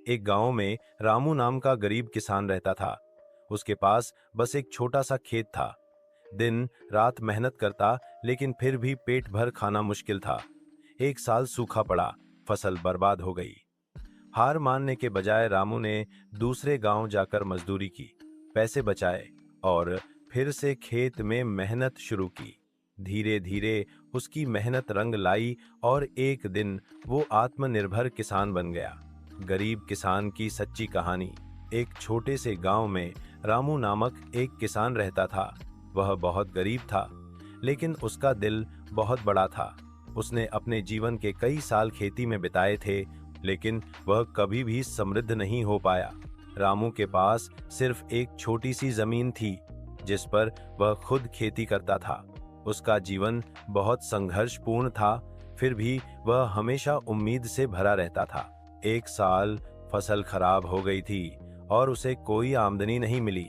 एक गांव में रामू नाम का गरीब किसान रहता था। उसके पास बस एक छोटा सा खेत था। दिन रात मेहनत करता, लेकिन फिर भी पेट भर खाना मुश्किल था। एक साल सूखा पड़ा, फसल बर्बाद हो गई। हार मानने के बजाय रामू ने दूसरे गांव जाकर मजदूरी की, पैसे बचाए और फिर से खेत में मेहनत शुरू की। धीरे धीरे उसकी मेहनत रंग लाई और एक दिन वो आत्मनिर्भर किसान बन गया। गरीब किसान की सच्ची कहानी। एक छोटे से गांव में रामू नामक एक किसान रहता था। वह बहुत गरीब था, लेकिन उसका दिल बहुत बड़ा था। उसने अपने जीवन के कई साल खेती में बिताए थे, लेकिन वह कभी भी समृद्ध नहीं हो पाया। रामू के पास सिर्फ एक छोटी सी जमीन थी, जिस पर वह खुद खेती करता था। उसका जीवन बहुत संघर्षपूर्ण था, फिर भी वह हमेशा उम्मीद से भरा रहता था। एक साल फसल खराब हो गई थी और उसे कोई आमदनी नहीं मिली।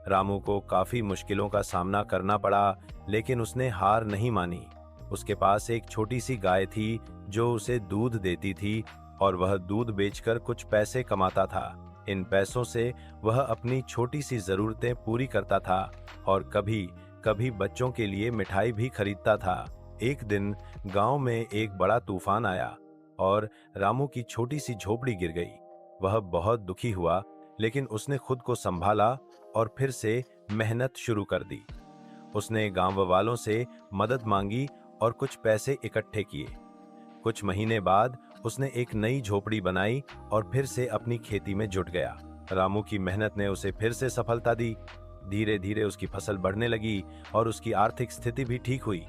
रामू को काफी मुश्किलों का सामना करना पड़ा, लेकिन उसने हार नहीं मानी। उसके पास एक छोटी सी गाय थी जो उसे दूध देती थी और वह दूध बेचकर कुछ पैसे कमाता था। इन पैसों से वह अपनी छोटी सी जरूरतें पूरी करता था और कभी कभी बच्चों के लिए मिठाई भी खरीदता था। एक दिन गांव में एक बड़ा तूफान आया और रामू की छोटी सी झोपड़ी गिर गई। वह बहुत दुखी हुआ, लेकिन उसने खुद को संभाला और फिर से मेहनत शुरू कर दी। उसने गांव वालों से मदद मांगी और कुछ पैसे इकट्ठे किए। कुछ महीने बाद उसने एक नई झोपड़ी बनाई और फिर से अपनी खेती में जुट गया। रामू की मेहनत ने उसे फिर से सफलता दी। धीरे धीरे उसकी फसल बढ़ने लगी और उसकी आर्थिक स्थिति भी ठीक हुई।